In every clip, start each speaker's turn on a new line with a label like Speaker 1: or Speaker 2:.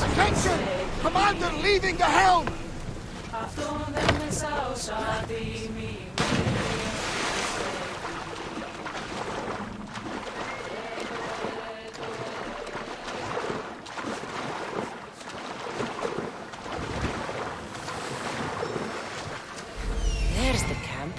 Speaker 1: Attention! Commander leaving the helm!
Speaker 2: There's the camp.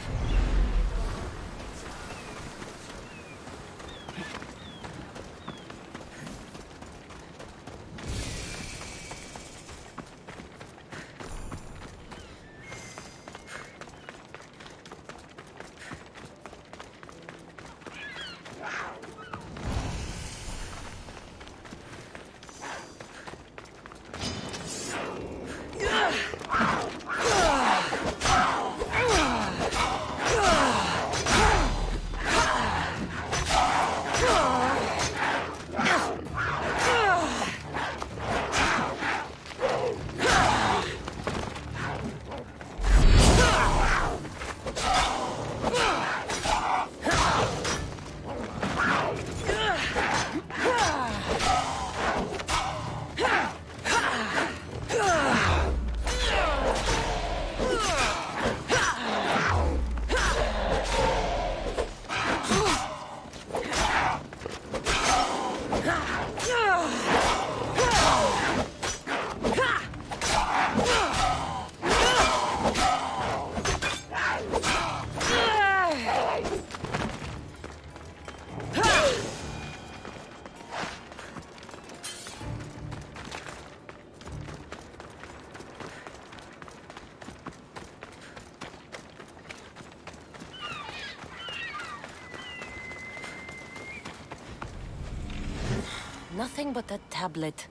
Speaker 2: Nothing but that tablet.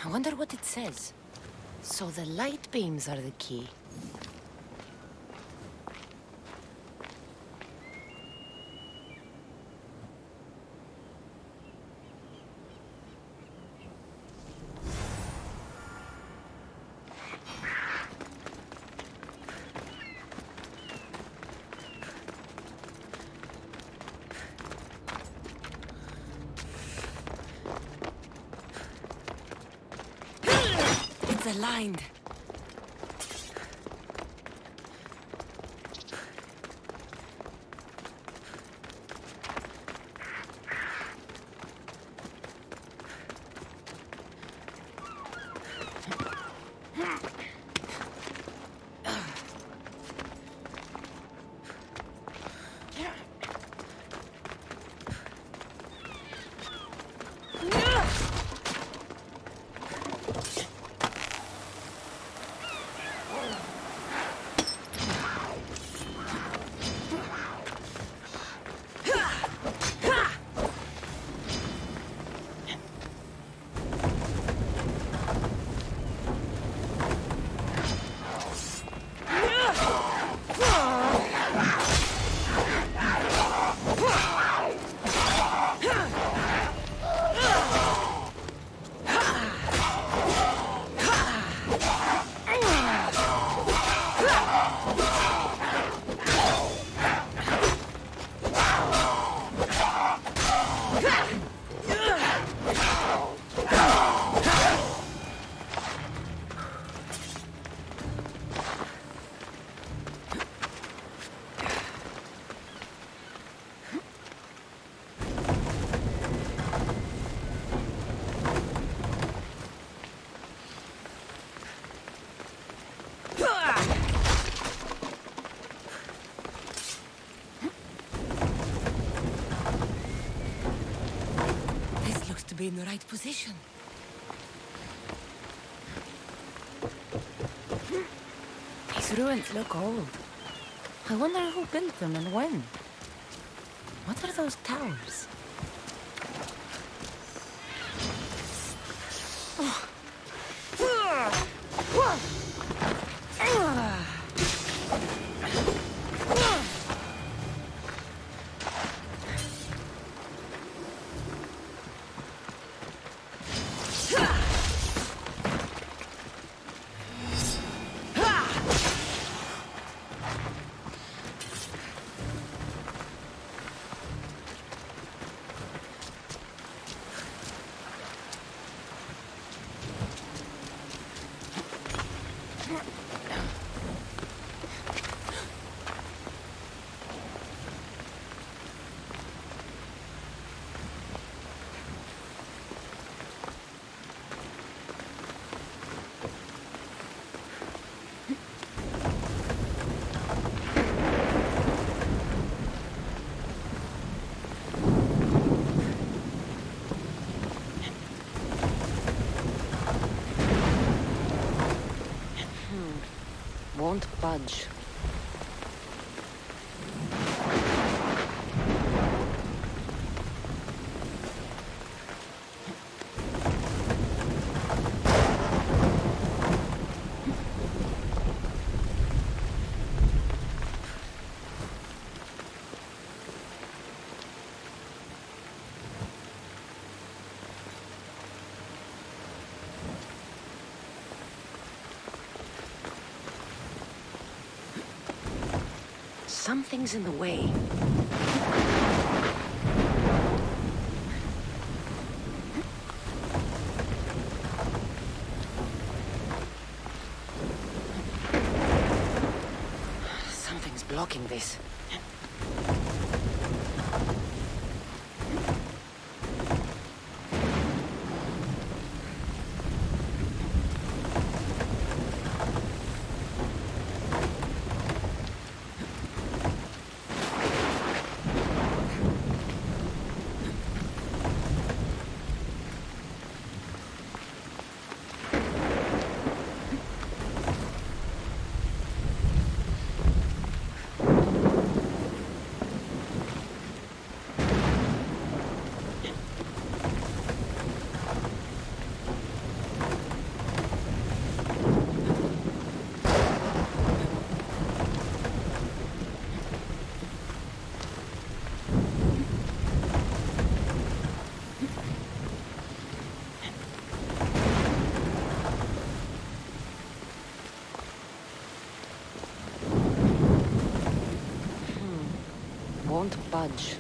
Speaker 2: I wonder what it says. So the light beams are the key. It's aligned. Be in the right position. These ruins look old. I wonder who built them and when. What are those towers? Won't budge. Something's in the way. Something's blocking this. Won't budge.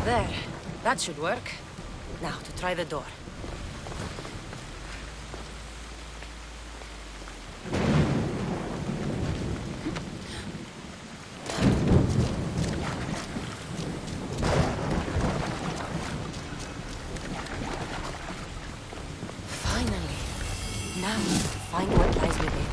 Speaker 2: There. That should work. Now to try the door. Now, find what lies within.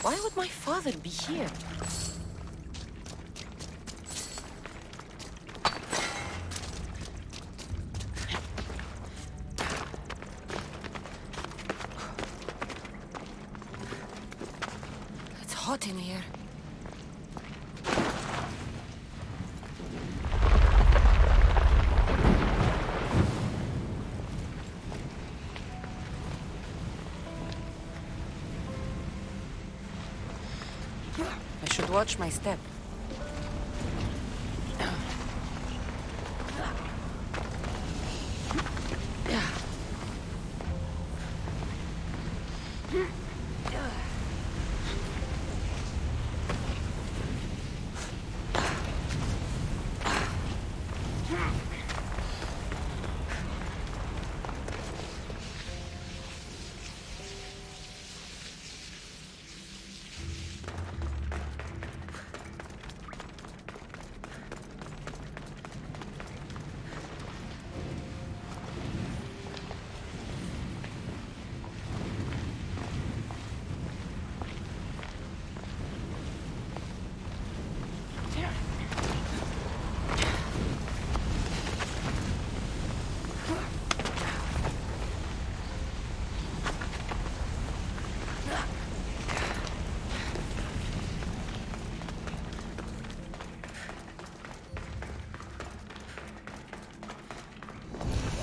Speaker 2: Why would my father be here? It's hot in here. I should watch my step.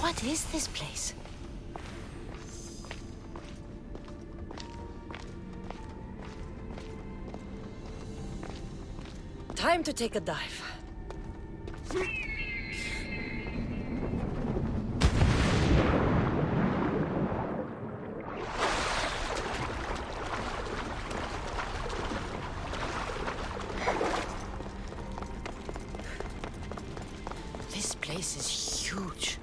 Speaker 2: What is this place? Time to take a dive. This place is huge.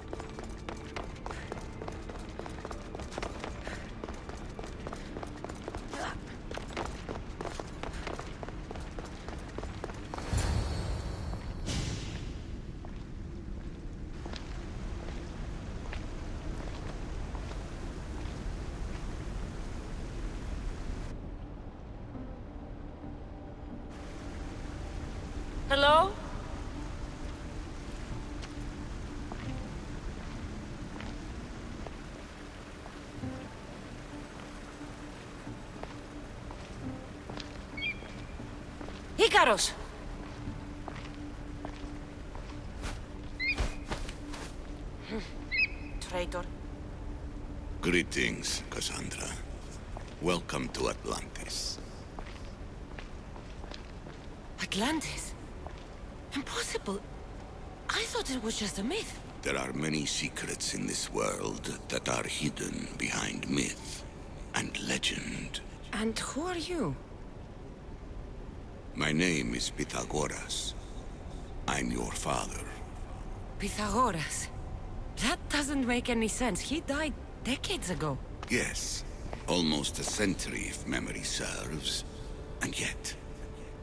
Speaker 2: Hello? Icaros! Traitor.
Speaker 3: Greetings, Cassandra. Welcome to Atlantis.
Speaker 2: Atlantis? Impossible. I thought it was just a myth.
Speaker 3: There are many secrets in this world that are hidden behind myth and legend.
Speaker 2: And who are you?
Speaker 3: My name is Pythagoras. I'm your father.
Speaker 2: Pythagoras. That doesn't make any sense. He died decades ago.
Speaker 3: Yes, almost a century if memory serves. And yet,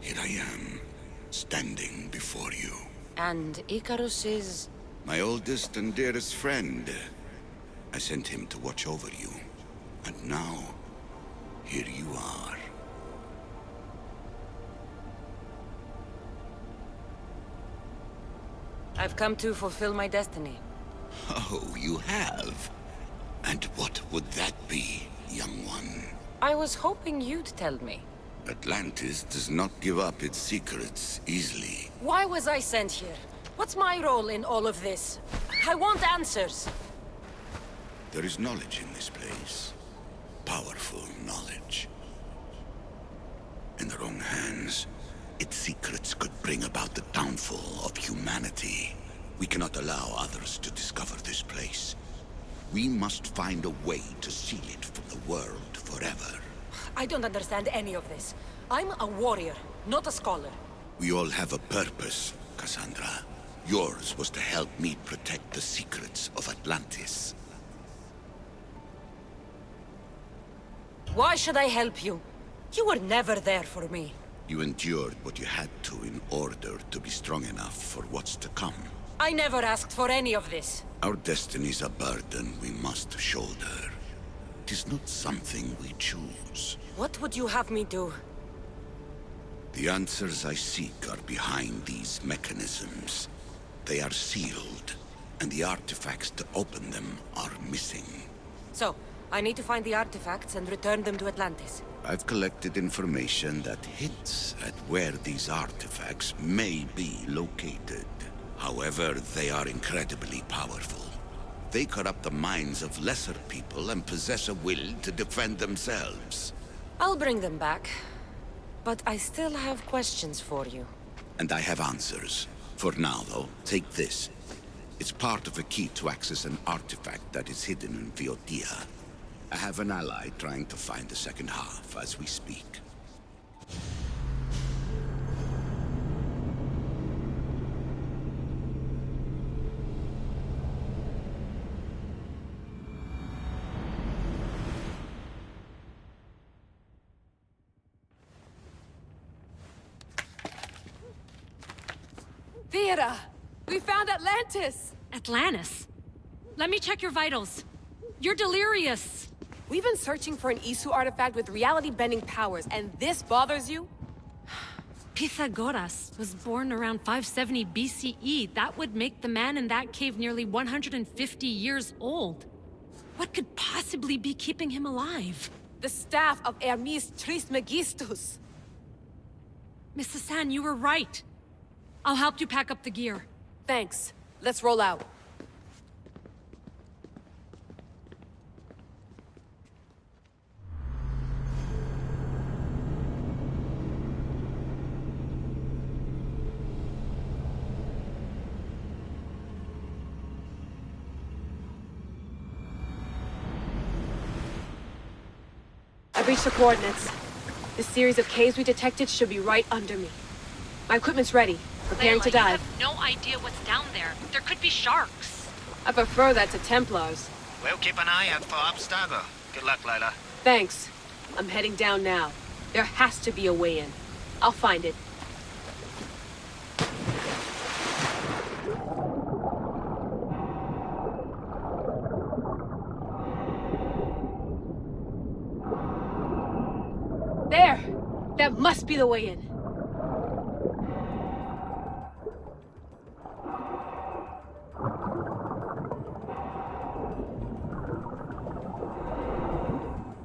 Speaker 3: here I am, standing before you.
Speaker 2: And Icarus is...
Speaker 3: My oldest and dearest friend. I sent him to watch over you. And now, here you are.
Speaker 2: I've come to fulfill my destiny.
Speaker 3: Oh, you have? And what would that be, young one?
Speaker 2: I was hoping you'd tell me.
Speaker 3: Atlantis does not give up its secrets easily.
Speaker 2: Why was I sent here? What's my role in all of this? I want answers.
Speaker 3: There is knowledge in this place. Powerful knowledge. In the wrong hands, its secrets could bring about the downfall of humanity. We cannot allow others to discover this place. We must find a way to seal it from the world forever.
Speaker 2: I don't understand any of this. I'm a warrior, not a scholar.
Speaker 3: We all have a purpose, Cassandra. Yours was to help me protect the secrets of Atlantis.
Speaker 2: Why should I help you? You were never there for me.
Speaker 3: You endured what you had to in order to be strong enough for what's to come.
Speaker 2: I never asked for any of this.
Speaker 3: Our destiny's a burden we must shoulder. It is not something we choose.
Speaker 2: What would you have me do?
Speaker 3: The answers I seek are behind these mechanisms. They are sealed, and the artifacts to open them are missing.
Speaker 2: So, I need to find the artifacts and return them to Atlantis.
Speaker 3: I've collected information that hints at where these artifacts may be located. However, they are incredibly powerful. They corrupt the minds of lesser people and possess a will to defend themselves.
Speaker 2: I'll bring them back. But I still have questions for you.
Speaker 3: And I have answers. For now, though, take this. It's part of a key to access an artifact that is hidden in Viotia. I have an ally trying to find the second half as we speak.
Speaker 4: Theata! We found Atlantis!
Speaker 5: Atlantis? Let me check your vitals. You're delirious.
Speaker 4: We've been searching for an Isu artifact with reality-bending powers, and this bothers you?
Speaker 5: Pythagoras was born around 570 BCE. That would make the man in that cave nearly 150 years old. What could possibly be keeping him alive?
Speaker 4: The staff of Hermes Trismegistus!
Speaker 5: Mrs. San, you were right. I'll help you pack up the gear.
Speaker 4: Thanks. Let's roll out. I've reached the coordinates. The series of caves we detected should be right under me. My equipment's ready, preparing
Speaker 5: Layla,
Speaker 4: to dive.
Speaker 5: you have no idea what's down there. There could be sharks.
Speaker 4: I prefer that to Templars.
Speaker 6: We'll keep an eye out for Abstergo. Good luck, Layla.
Speaker 4: Thanks. I'm heading down now. There has to be a way in. I'll find it. There! That must be the way in.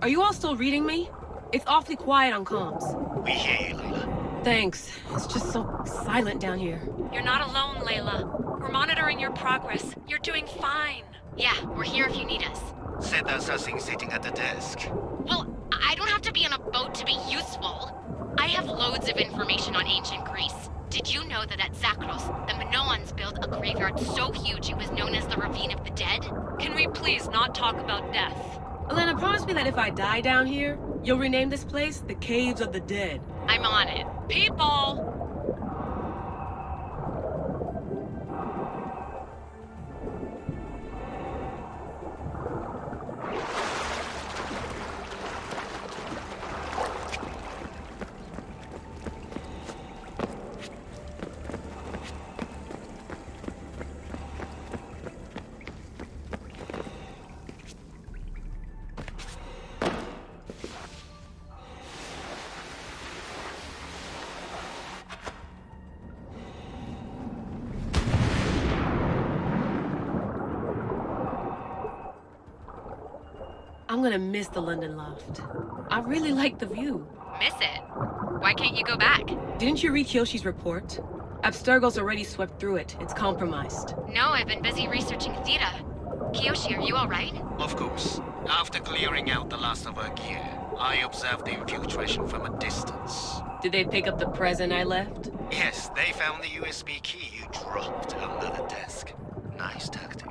Speaker 4: Are you all still reading me? It's awfully quiet on comms.
Speaker 6: We hear you, Layla.
Speaker 4: Thanks. It's just so silent down here.
Speaker 5: You're not alone, Layla. We're monitoring your progress. You're doing fine.
Speaker 7: Yeah, we're here if you need us.
Speaker 6: Said there's nothing sitting at the desk.
Speaker 7: Well, I don't have to be on a boat to be useful. I have loads of information on ancient Greece. Did you know that at Zakros, the Minoans built a graveyard so huge it was known as the Ravine of the Dead?
Speaker 5: Can we please not talk about death?
Speaker 4: Elena, promise me that if I die down here, you'll rename this place the Caves of the Dead.
Speaker 7: I'm on it.
Speaker 5: People!
Speaker 4: I'm gonna miss the London loft. I really like the view.
Speaker 7: Miss it? Why can't you go back?
Speaker 4: Didn't you read Kyoshi's report? Abstergo's already swept through it. It's compromised.
Speaker 7: No, I've been busy researching Theta. Kiyoshi, are you alright?
Speaker 6: Of course. After clearing out the last of her gear, I observed the infiltration from a distance.
Speaker 4: Did they pick up the present I left?
Speaker 6: Yes, they found the USB key you dropped under the desk. Nice tactic.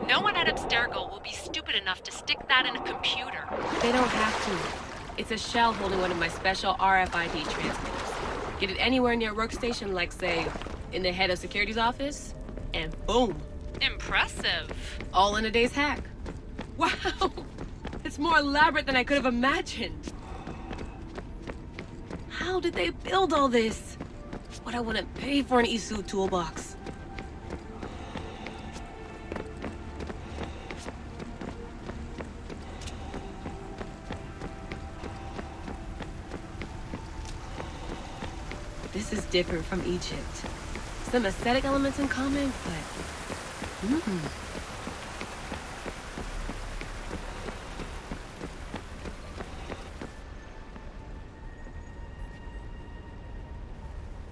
Speaker 5: No one at Abstergo will be stupid enough to stick that in a computer.
Speaker 4: They don't have to. It's a shell holding one of my special RFID transmitters. Get it anywhere near a workstation, like, say, in the head of security's office, and boom.
Speaker 5: Impressive.
Speaker 4: All in a day's hack. Wow! It's more elaborate than I could have imagined. How did they build all this? What I wouldn't pay for an Isu toolbox. This is different from Egypt. Some aesthetic elements in common, but...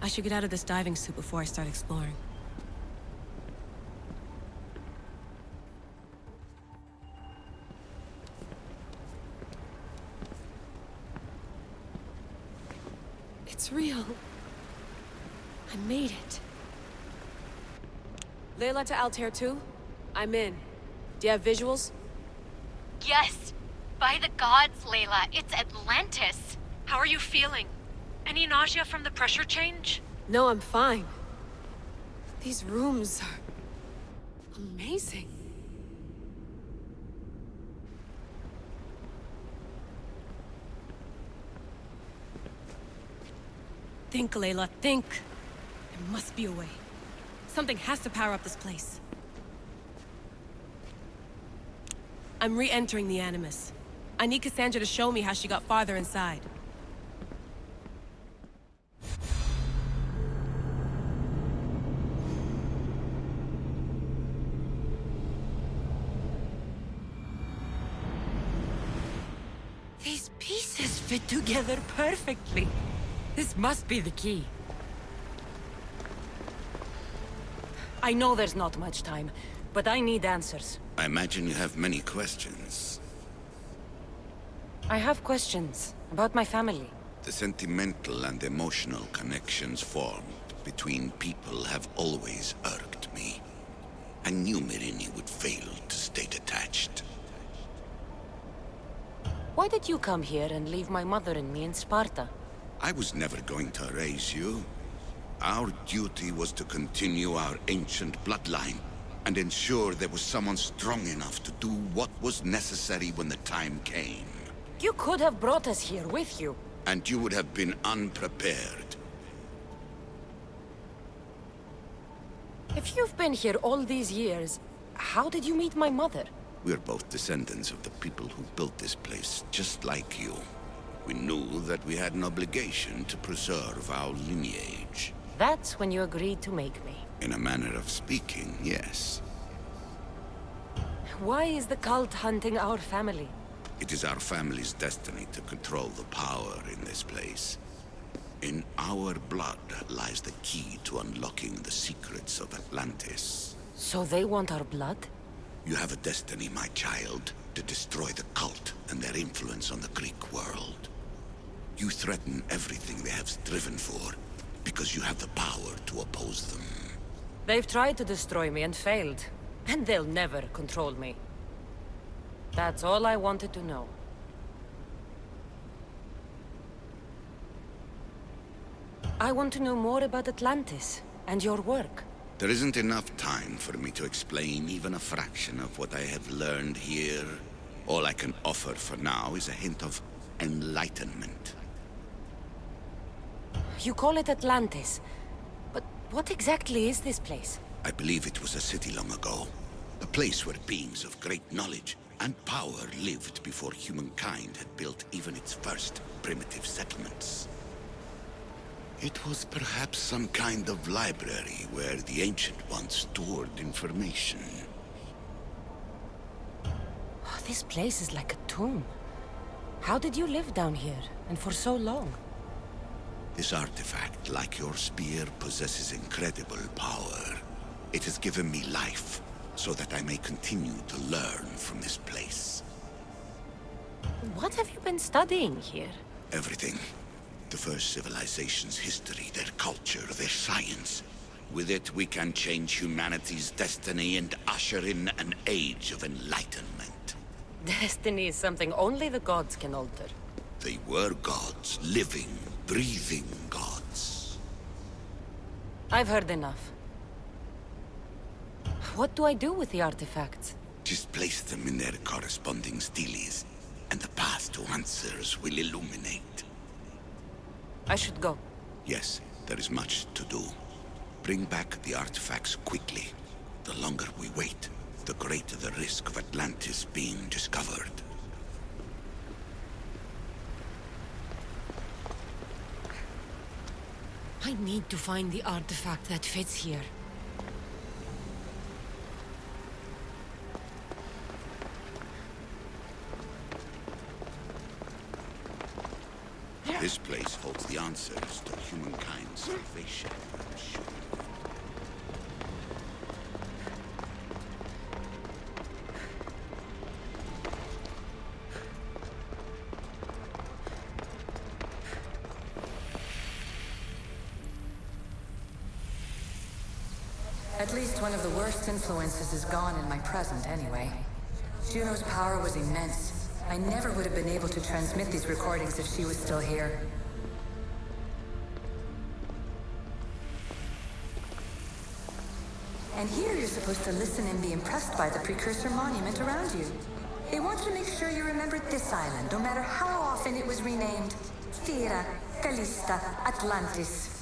Speaker 4: I should get out of this diving suit before I start exploring. It's real. I made it. Layla to Altair 2? I'm in. Do you have visuals?
Speaker 7: Yes! By the gods, Layla, it's Atlantis!
Speaker 5: How are you feeling? Any nausea from the pressure change?
Speaker 4: No, I'm fine. These rooms are... amazing. Think, Layla, think. There must be a way. Something has to power up this place. I'm re-entering the Animus. I need Cassandra to show me how she got farther inside.
Speaker 2: These pieces fit together perfectly. This must be the key. I know there's not much time, but I need answers.
Speaker 3: I imagine you have many questions.
Speaker 2: I have questions about my family.
Speaker 3: The sentimental and emotional connections formed between people have always irked me. I knew Myrini would fail to stay detached.
Speaker 2: Why did you come here and leave my mother and me in Sparta?
Speaker 3: I was never going to raise you. Our duty was to continue our ancient bloodline and ensure there was someone strong enough to do what was necessary when the time came.
Speaker 2: You could have brought us here with you.
Speaker 3: And you would have been unprepared.
Speaker 2: If you've been here all these years, how did you meet my mother?
Speaker 3: We're both descendants of the people who built this place, just like you. We knew that we had an obligation to preserve our lineage.
Speaker 2: That's when you agreed to make me.
Speaker 3: In a manner of speaking, yes.
Speaker 2: Why is the cult hunting our family?
Speaker 3: It is our family's destiny to control the power in this place. In our blood lies the key to unlocking the secrets of Atlantis.
Speaker 2: So they want our blood?
Speaker 3: You have a destiny, my child, to destroy the cult and their influence on the Greek world. You threaten everything they have striven for, because you have the power to oppose them.
Speaker 2: They've tried to destroy me and failed, and they'll never control me. That's all I wanted to know. I want to know more about Atlantis and your work.
Speaker 3: There isn't enough time for me to explain even a fraction of what I have learned here. All I can offer for now is a hint of enlightenment.
Speaker 2: You call it Atlantis, but what exactly is this place?
Speaker 3: I believe it was a city long ago. A place where beings of great knowledge and power lived before humankind had built even its first primitive settlements. It was perhaps some kind of library where the Ancient Ones stored information.
Speaker 2: Oh, this place is like a tomb. How did you live down here, and for so long?
Speaker 3: This artifact, like your spear, possesses incredible power. It has given me life, so that I may continue to learn from this place.
Speaker 2: What have you been studying here?
Speaker 3: Everything. The first civilization's history, their culture, their science. With it, we can change humanity's destiny and usher in an age of enlightenment.
Speaker 2: Destiny is something only the gods can alter.
Speaker 3: They were gods, living, breathing gods.
Speaker 2: I've heard enough. What do I do with the artifacts?
Speaker 3: Just place them in their corresponding steles, and the path to answers will illuminate.
Speaker 2: I should go.
Speaker 3: Yes, there is much to do. Bring back the artifacts quickly. The longer we wait, the greater the risk of Atlantis being discovered.
Speaker 2: I need to find the artifact that fits here.
Speaker 3: This place holds the answers to humankind's salvation. I'm sure.
Speaker 8: At least one of the worst influences is gone in my present, anyway. Juno's power was immense. I never would have been able to transmit these recordings if she was still here. And here you're supposed to listen and be impressed by the precursor monument around you. They want to make sure you remembered this island, no matter how often it was renamed. Thera, Callista, Atlantis.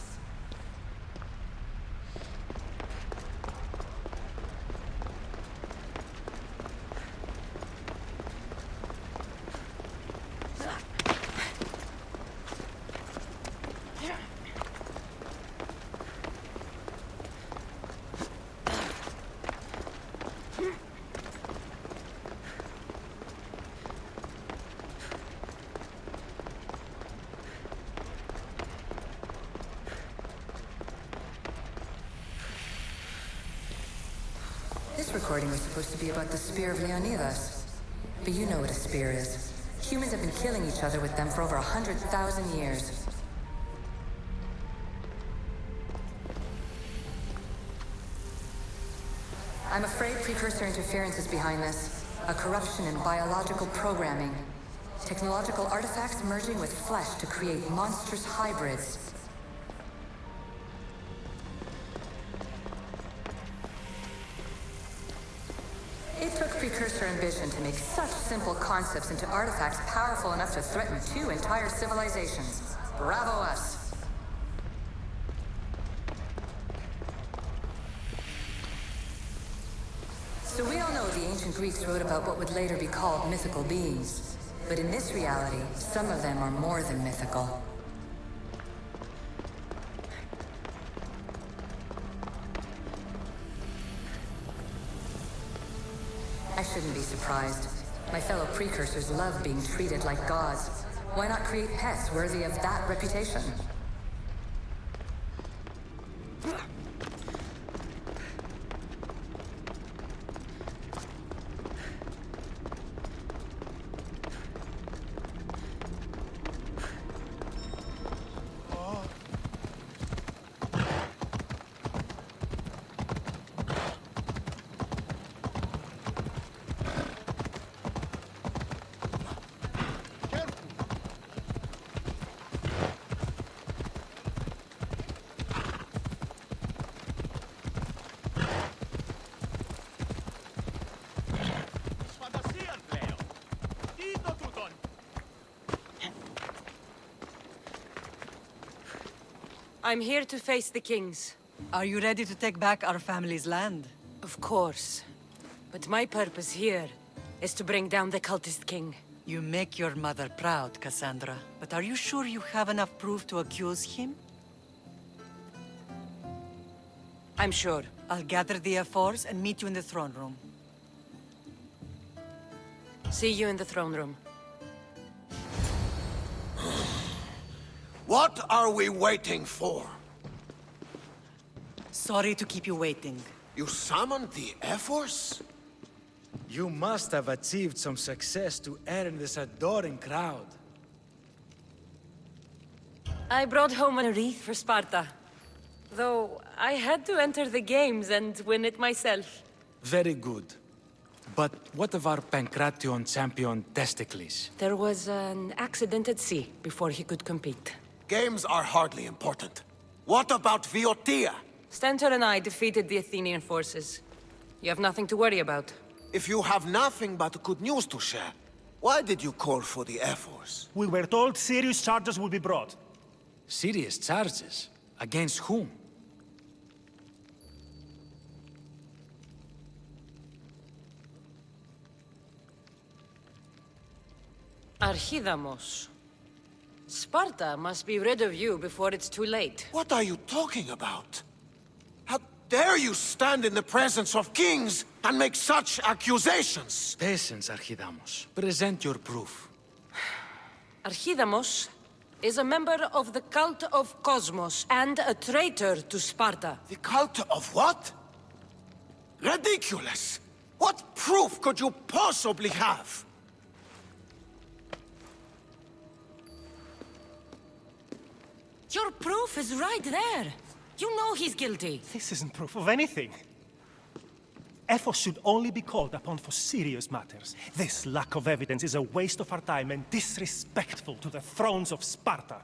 Speaker 8: This recording was supposed to be about the Spear of Leonidas. But you know what a spear is. Humans have been killing each other with them for over 100,000 years. I'm afraid precursor interference is behind this. A corruption in biological programming. Technological artifacts merging with flesh to create monstrous hybrids. It took Precursor ambition to make such simple concepts into artifacts powerful enough to threaten 2 entire civilizations. Bravo us! So we all know the ancient Greeks wrote about what would later be called mythical beings. But in this reality, some of them are more than mythical. I shouldn't be surprised. My fellow Precursors love being treated like gods. Why not create pets worthy of that reputation?
Speaker 2: I'm here to face the kings.
Speaker 9: Are you ready to take back our family's land?
Speaker 2: Of course. But my purpose here is to bring down the cultist king.
Speaker 9: You make your mother proud, Cassandra. But are you sure you have enough proof to accuse him?
Speaker 2: I'm sure.
Speaker 9: I'll gather the F4s and meet you in the throne room.
Speaker 2: See you in the throne room.
Speaker 1: What are we waiting for?
Speaker 9: Sorry to keep you waiting.
Speaker 1: You summoned the Air Force?
Speaker 10: You must have achieved some success to earn this adoring crowd.
Speaker 2: I brought home a wreath for Sparta. Though I had to enter the games and win it myself.
Speaker 10: Very good. But what of our Pancration champion Testicles?
Speaker 2: There was an accident at sea before he could compete.
Speaker 1: Games are hardly important. What about Viotia?
Speaker 2: Stentor and I defeated the Athenian forces. You have nothing to worry about.
Speaker 1: If you have nothing but good news to share, why did you call for the Air Force?
Speaker 11: We were told serious charges would be brought.
Speaker 10: Serious charges? Against whom?
Speaker 2: Archidamos. Sparta must be rid of you before it's too late.
Speaker 1: What are you talking about? How dare you stand in the presence of kings and make such accusations?
Speaker 10: Patience, Archidamos. Present your proof.
Speaker 2: Archidamos is a member of the cult of Cosmos and a traitor to Sparta.
Speaker 1: The cult of what? Ridiculous! What proof could you possibly have?
Speaker 2: Your proof is right there. You know he's guilty.
Speaker 11: This isn't proof of anything. Ephos should only be called upon for serious matters. This lack of evidence is a waste of our time and disrespectful to the thrones of Sparta.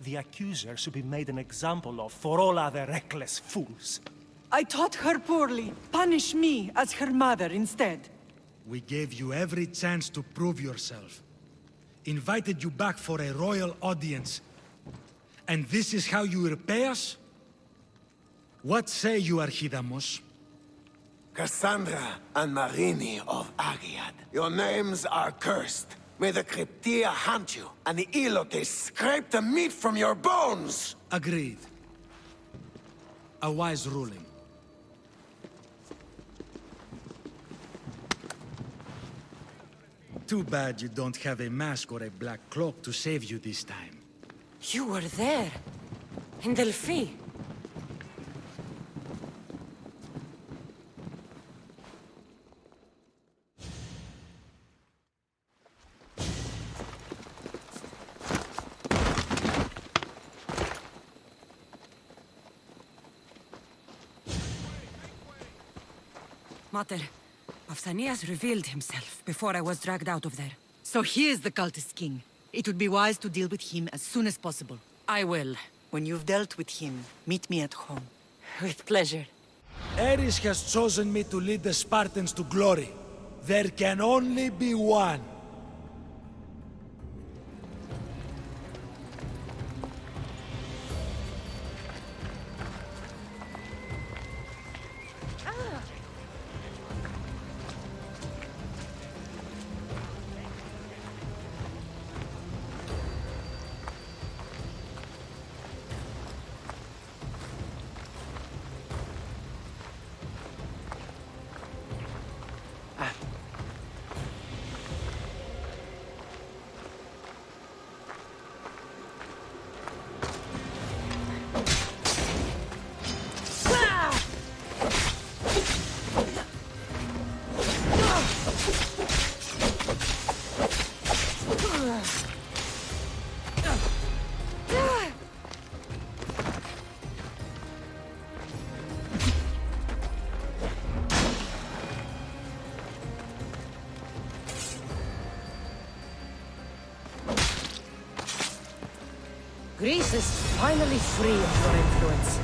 Speaker 11: The accuser should be made an example of for all other reckless fools.
Speaker 9: I taught her poorly. Punish me as her mother instead.
Speaker 10: We gave you every chance to prove yourself. Invited you back for a royal audience. And this is how you repay us? What say you, Archidamos?
Speaker 1: Cassandra and Marini of Agiad, your names are cursed. May the Cryptia hunt you, and the Elotes scrape the meat from your bones!
Speaker 10: Agreed. A wise ruling. Too bad you don't have a mask or a black cloak to save you this time.
Speaker 2: You were there. In Delphi.
Speaker 12: Mater, Pausanias revealed himself before I was dragged out of there.
Speaker 9: So he is the cultist king. It would be wise to deal with him as soon as possible.
Speaker 2: I will.
Speaker 9: When you've dealt with him, meet me at home.
Speaker 2: With pleasure.
Speaker 10: Ares has chosen me to lead the Spartans to glory. There can only be one.
Speaker 2: Greece is finally free of your influence.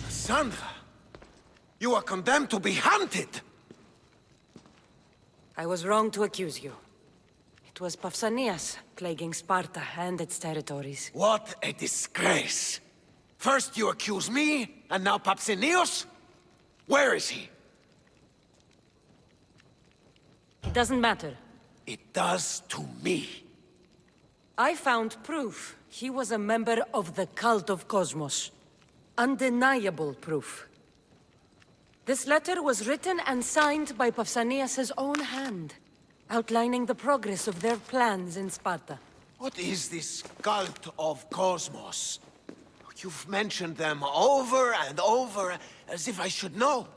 Speaker 1: Cassandra! You are condemned to be hunted!
Speaker 2: I was wrong to accuse you. It was Pausanias plaguing Sparta and its territories.
Speaker 1: What a disgrace! First you accuse me, and now Pausanias? Where is he?
Speaker 2: It doesn't matter.
Speaker 1: It does to me.
Speaker 2: I found proof he was a member of the cult of Cosmos. Undeniable proof. This letter was written and signed by Pausanias' own hand, outlining the progress of their plans in Sparta.
Speaker 1: What is this cult of Cosmos? You've mentioned them over and over, as if I should know.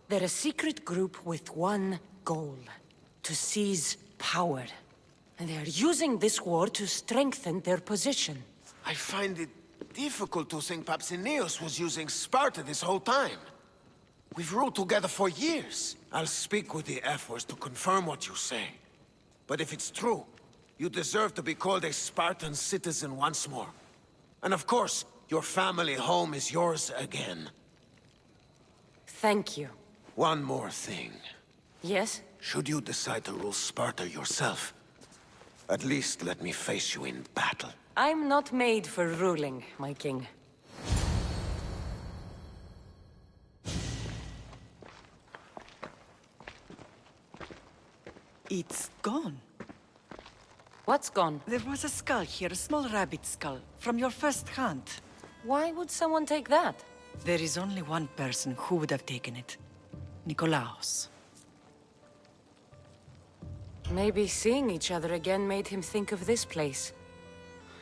Speaker 2: They're a secret group with one goal: to seize power. And they're using this war to strengthen their position.
Speaker 1: I find it difficult to think Pausanias was using Sparta this whole time. We've ruled together for years. I'll speak with the Ephors to confirm what you say. But if it's true, you deserve to be called a Spartan citizen once more. And of course, your family home is yours again.
Speaker 2: Thank you.
Speaker 1: One more thing.
Speaker 2: Yes?
Speaker 1: Should you decide to rule Sparta yourself, at least let me face you in battle.
Speaker 2: I'm not made for ruling, my king.
Speaker 9: It's gone.
Speaker 2: What's gone?
Speaker 9: There was a skull here, a small rabbit skull, from your first hunt.
Speaker 2: Why would someone take that?
Speaker 9: There is only one person who would have taken it. Nikolaos.
Speaker 2: Maybe seeing each other again made him think of this place.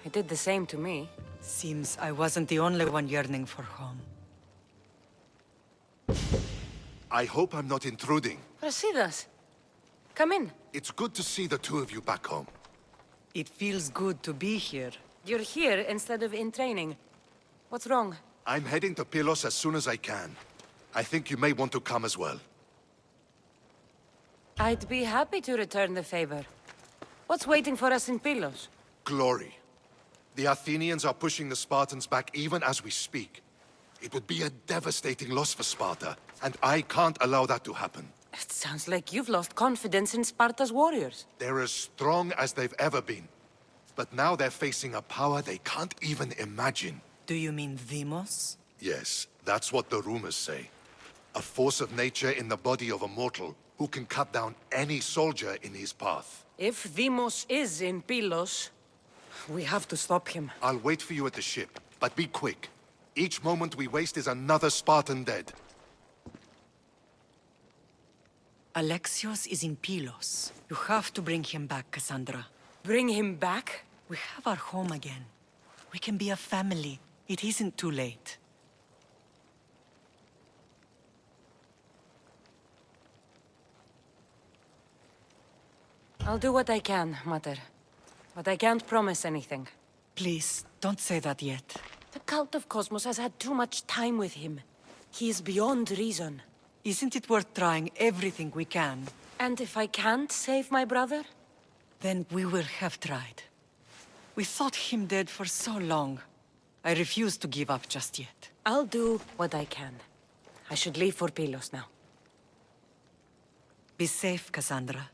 Speaker 2: It did the same to me.
Speaker 9: Seems I wasn't the only one yearning for home.
Speaker 12: I hope I'm not intruding.
Speaker 2: Brasidas, come in.
Speaker 12: It's good to see the two of you back home.
Speaker 9: It feels good to be here.
Speaker 2: You're here instead of in training. What's wrong?
Speaker 12: I'm heading to Pylos as soon as I can. I think you may want to come as well.
Speaker 2: I'd be happy to return the favor. What's waiting for us in Pylos?
Speaker 12: Glory. The Athenians are pushing the Spartans back even as we speak. It would be a devastating loss for Sparta, and I can't allow that to happen.
Speaker 2: It sounds like you've lost confidence in Sparta's warriors.
Speaker 12: They're as strong as they've ever been. But now they're facing a power they can't even imagine.
Speaker 9: Do you mean Deimos?
Speaker 12: Yes, that's what the rumors say. A force of nature in the body of a mortal who can cut down any soldier in his path.
Speaker 2: If Deimos is in Pylos, we have to stop him.
Speaker 12: I'll wait for you at the ship, but be quick. Each moment we waste is another Spartan dead.
Speaker 9: Alexios is in Pylos. You have to bring him back, Cassandra.
Speaker 2: Bring him back?
Speaker 9: We have our home again. We can be a family. It isn't too late.
Speaker 2: I'll do what I can, Mater. But I can't promise anything.
Speaker 9: Please, don't say that yet.
Speaker 2: The cult of Cosmos has had too much time with him. He is beyond reason.
Speaker 9: Isn't it worth trying everything we can?
Speaker 2: And if I can't save my brother?
Speaker 9: Then we will have tried. We thought him dead for so long. I refuse to give up just yet.
Speaker 2: I'll do what I can. I should leave for Pylos now.
Speaker 9: Be safe, Cassandra.